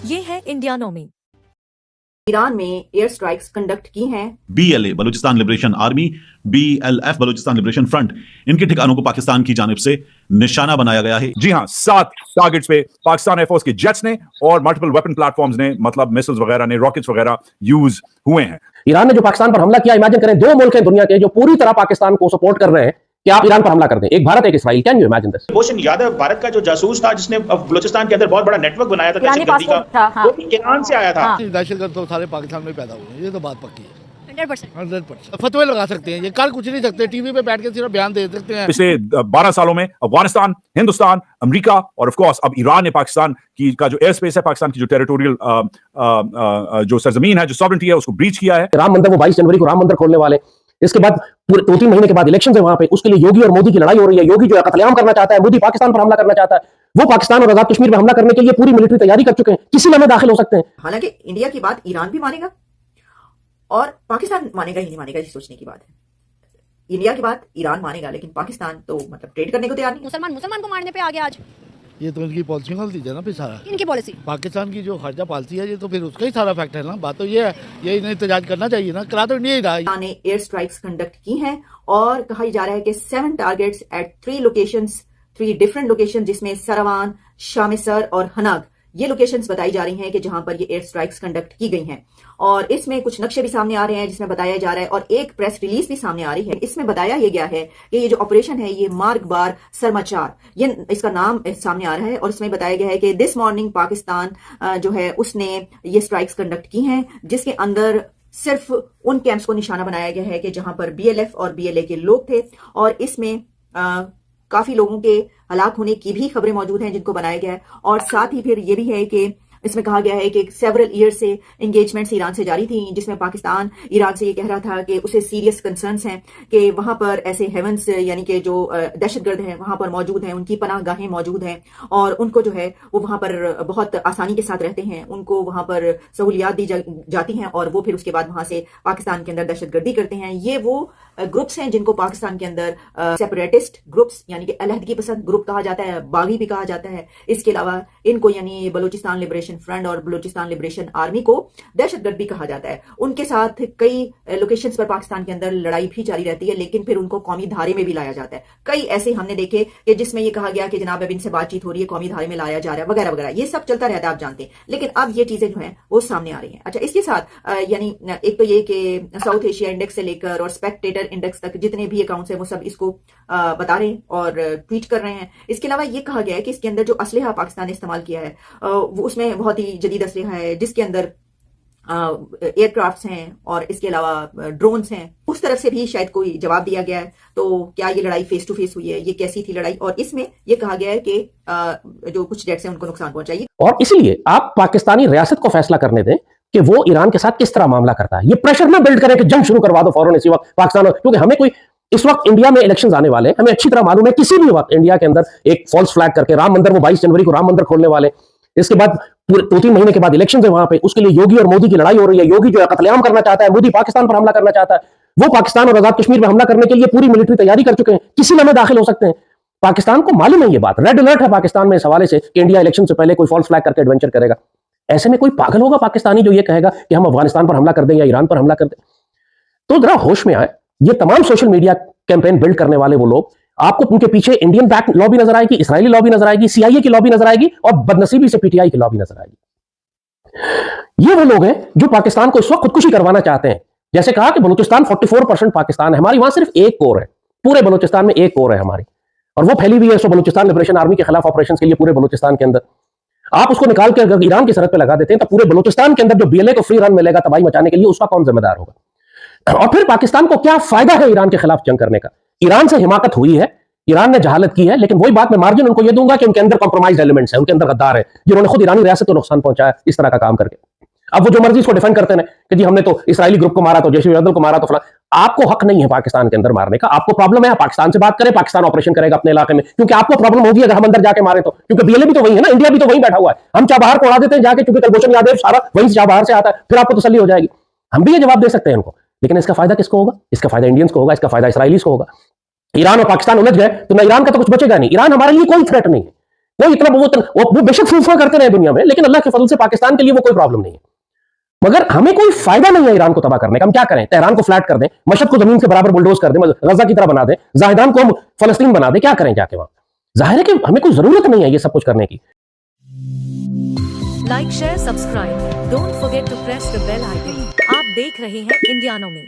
ये है India Nomi. Iran में एयर स्ट्राइक्स कंडक्ट की हैं। BLA Balochistan liberation army, BLF Balochistan liberation front, इनके ठिकानों को पाकिस्तान की जानिब से निशाना बनाया गया है। जी हां, 7 टारगेट्स पे पाकिस्तान एयरफोर्स के जेट्स ने और मल्टीपल वेपन प्लेटफॉर्म्स ने, मतलब मिसाइल्स वगैरह ने, रॉकेट्स वगैरह यूज हुए हैं। ईरान ने जो पाकिस्तान पर हमला किया, इमेजिन करें 2 मुल्क हैं दुनिया के जो पूरी तरह पाकिस्तान को सपोर्ट कर रहे हैं कि आप ईरान पर हमला कर दें, एक भारत एक Israel. Can you imagine this? Roshan Yadav Bharat का जो जासूस था जिसने बलूचिस्तान के अंदर बहुत बड़ा नेटवर्क बनाया था दहशतगर्दी का, वो ईरान से आया था। दहशतगर्द तो सारे पाकिस्तान में पैदा हुए हैं, ये तो बात पक्की है। 100% फतवे लगा सकते हैं, ये कर कुछ नहीं सकते, टीवी पे बैठ के सिर्फ बयान दे सकते हैं। पिछले 12 सालों में अफगानिस्तान, हिंदुस्तान, अमेरिका और ऑफ कोर्स अब ईरान ने पाकिस्तान की का जो एयर स्पेस है, पाकिस्तान की जो टेरिटोरियल जो सरजमीन है, जो सॉवरेनिटी है, उसको ब्रीच किया है। राम मंदिर, वो 22 जनवरी को राम मंदिर खोलने वाले, इसके बाद पूरे 2-3 महीने के बाद इलेक्शन है वहां पे, उसके लिए योगी और मोदी की लड़ाई हो रही है। योगी जो है कत्लेआम करना चाहता है, मोदी पाकिस्तान पर हमला करना चाहता है। वो पाकिस्तान और आजाद कश्मीर पर हमला करने के लिए पूरी मिलिट्री तैयारी कर चुके हैं, किसी लम्हे दाखिल हो सकते हैं। हालांकि इंडिया की बात ईरान भी मानेगा और पाकिस्तान मानेगा ही नहीं मानेगा, ये सोचने की बात है। इंडिया की बात ईरान मानेगा, लेकिन पाकिस्तान तो मतलब ट्रेड करने को तैयार नहीं। मुसलमान को मारने पे आ गया आज। ये तो इनकी पॉलिसी गलती है ना, फिर सारा इनकी पॉलिसी, पाकिस्तान की जो खर्चा पॉलिसी है, ये तो फिर उसका ही सारा फैक्ट है ना। बात तो ये है, ये इन्हें एहतजाज करना चाहिए ना, करा तो इंडिया ही रहा। ईरान ने एयर स्ट्राइक्स कंडक्ट की हैं और कहा जा रहा है कि 7 टारगेट्स एट 3 डिफरेंट लोकेशन, जिसमें सरवान, शामिसर और हनाग, ये लोकेशंस बताई जा रही हैं कि जहां पर ये एयर स्ट्राइक्स कंडक्ट की गई हैं। और इसमें कुछ नक्शे भी सामने आ रहे हैं जिसमें बताया जा रहा है, और एक प्रेस रिलीज भी सामने आ रही है। इसमें बताया ये गया है कि ये जो ऑपरेशन है, ये मार्ग बार सरमाचार, ये इसका नाम सामने आ रहा है। और इसमें बताया गया है कि दिस मॉर्निंग पाकिस्तान जो है उसने ये स्ट्राइक्स कंडक्ट की हैं, जिसके अंदर सिर्फ उन कैंप्स को निशाना बनाया गया है कि जहां पर BLF और BLA के लोग थे। और इसमें काफी लोगों के हलाक होने की भी खबरें मौजूद हैं जिनको बनाया गया है। और साथ ही फिर ये भी है कि इसमें कहा गया है कि सेवरल ईयर से एंगेजमेंट्स ईरान से जारी थी, जिसमें पाकिस्तान ईरान से ये कह रहा था कि उसे सीरियस कंसर्न्स हैं कि वहां पर ऐसे हेवंस यानी कि जो दहशतगर्द हैं वहां पर मौजूद हैं, उनकी पनाहगाहें मौजूद हैं और उनको जो है वो वहां पर बहुत आसानी के साथ रहते हैं, उनको वहां पर सहूलियात दी जाती हैं और वो फिर उसके बाद वहां से पाकिस्तान के अंदर दहशतगर्दी करते हैं। ये वो ग्रुप्स हैं जिनको पाकिस्तान के अंदर सेपरेटिस्ट ग्रुप्स यानी कि अलहदगी पसंद ग्रुप कहा जाता है, बागी भी कहा जाता है। इसके अलावा इनको यानी बलूचिस्तान लिबरेशन फ्रंट और बलूचिस्तान लिबरेशन आर्मी को दहशतगर्द भी कहा जाता है। उनके साथ कई लोकेशंस पर पाकिस्तान के अंदर लड़ाई भी जारी रहती है, लेकिन फिर उनको कौमी धारे में भी लाया जाता है। कई ऐसे हमने देखे कि जिसमें ये कहा गया कि जनाब अब इनसे बातचीत हो रही है, कौमी धारे में लाया जा रहा है वगैरह वगैरह, ये सब चलता रहता है, आप जानते हैं। लेकिन अब ये चीजें जो है वो सामने आ रही है। अच्छा, इसके साथ यानी एक तो ये कि साउथ एशिया इंडेक्स से लेकर और स्पेक्टेटर इंडेक्स तक जितने भी अकाउंट्स हैं वो सब इसको बता रहे हैं और ट्वीट कर रहे हैं। इसके अलावा ये कहा गया है कि इसके अंदर जो असलहा पाकिस्तान ने इस्तेमाल किया है वो उसमें बहुत ही जदीद असलहा है, जिसके अंदर एयरक्राफ्ट्स हैं और इसके अलावा ड्रोन्स हैं। उस तरफ से भी शायद कोई जवाब दिया गया है। तो क्या ये लड़ाई फेस टू फेस हुई है, ये कैसी थी लड़ाई, और इसमें ये कहा गया है कि जो कुछ जेट्स हैं उनको नुकसान पहुंचाइए। और इसलिए आप पाकिस्तानी रियासत को फैसला करने दें कि वो ईरान के साथ किस तरह मामला करता है। ये प्रेशर ना बिल्ड करे कि जंग शुरू करवा दो फौरन इसी वक्त पाकिस्तान, क्योंकि हमें कोई इस वक्त इंडिया में इलेक्शंस आने वाले, हमें अच्छी तरह मालूम है किसी भी वक्त इंडिया के अंदर एक फॉल्स फ्लैग करके राम मंदिर, वो 22 जनवरी को राम मंदिर खोलने वाले, इसके बाद पूरे 2-3 महीने के बाद इलेक्शन है वहां पे, उसके लिए योगी और मोदी की लड़ाई हो रही है। योगी जो है कत्लेआम करना चाहता है, मोदी पाकिस्तान पर हमला करना चाहता है। वो पाकिस्तान और आजाद कश्मीर पर हमला करने के लिए पूरी मिलिट्री तैयारी कर चुके हैं, किसी लम्हे दाखिल हो सकते हैं। पाकिस्तान को मालूम है ये बात, रेड अलर्ट है पाकिस्तान में इस हवाले से कि इंडिया इलेक्शन से पहले कोई फॉल्स फ्लैग करके एडवेंचर करेगा। ऐसे में कोई पागल होगा पाकिस्तानी जो ये कहेगा कि हम अफगानिस्तान पर हमला कर दें या ईरान पर हमला कर दें। तो जरा होश में आए। ये तमाम सोशल मीडिया कैंपेन बिल्ड करने वाले वो लोग, आपको उनके पीछे इंडियन बैक लॉबी नजर आएगी, इस्राएली लॉबी नजर आएगी, CIA की लॉबी नजर आएगी और बदनसीबी से PTI की लॉबी नजर आएगी। ये वो लोग हैं जो पाकिस्तान को इस वक्त खुदकुशी करवाना चाहते हैं। जैसे कहा कि बलूचिस्तान 44% पाकिस्तान है, हमारी वहां सिर्फ एक कोर है, पूरे बलूचिस्तान में एक कोर है हमारी, और वो फैली हुई है बलूचिस्तान लिबरेशन आर्मी के खिलाफ ऑपरेशन के लिए पूरे बलूचिस्तान के अंदर। आप उसको निकाल के अगर ईरान की सरहद पे लगा देते हैं तो पूरे बलूचिस्तान के अंदर जो BLA को फ्री रन मिलेगा तबाही मचाने के लिए, उसका कौन जिम्मेदार होगा? और फिर पाकिस्तान को क्या फायदा है ईरान के खिलाफ जंग करने का? ईरान से हिमाकत हुई है, ईरान ने जहालत की है, लेकिन वही बात मैं मार्जिन उनको ये दूंगा कि उनके अंदर कॉम्प्रोमाइज एलिमेंट्स हैं, उनके अंदर गद्दार है, जिन्होंने खुद ईरानी रियासत को नुकसान पहुंचाया इस तरह का काम करके। अब वो जो मर्जी इसको डिफेंड करते हैं कि जी हमने तो इसराइली ग्रुप को मारा, तो जैश को मारा, तो फला। आपको हक नहीं है पाकिस्तान के अंदर मारने का। आपको प्रॉब्लम है, पाकिस्तान से बात करें, पाकिस्तान ऑपरेशन करेगा अपने इलाके में, क्योंकि आपको प्रॉब्लम होगी अगर हम अंदर जाके मारे तो, क्योंकि BLA भी तो वही है ना, इंडिया भी तो वहीं बैठा हुआ है। हम चाबहार को उड़ा देते हैं जाके, क्योंकि कुलभूषण यादव सारा वहीं से चाबहार से आता है, फिर आपको तसल्ली हो जाएगी। हम भी ये जवाब दे सकते हैं उनको, लेकिन इसका फायदा किसको होगा? इसका फायदा इंडियंस को होगा, इसका फायदा इसराइलीज को होगा। ईरान और पाकिस्तान उलझ गए तो ना ईरान का तो कुछ बचेगा नहीं। ईरान हमारे लिए कोई थ्रेट नहीं है। कोई इतना वो बेशक फूफा करते रहे दुनिया में, लेकिन अल्लाह के फजल से पाकिस्तान के लिए वो कोई प्रॉब्लम नहीं है। मगर हमें कोई फायदा नहीं है ईरान को तबाह करने का। हम क्या करें? तेहरान को फ्लैट कर दें, मशहद को जमीन के बराबर बुलडोज कर दें, गजा की तरह बना दें, जाहिदान को हम फलस्तीन बना दें, क्या करें जाके वहां? जाहिर है कि हमें कोई जरूरत नहीं है ये सब कुछ करने की। Like, share, subscribe, don't forget to press the bell icon. आप देख रहे हैं इंडियानोमी।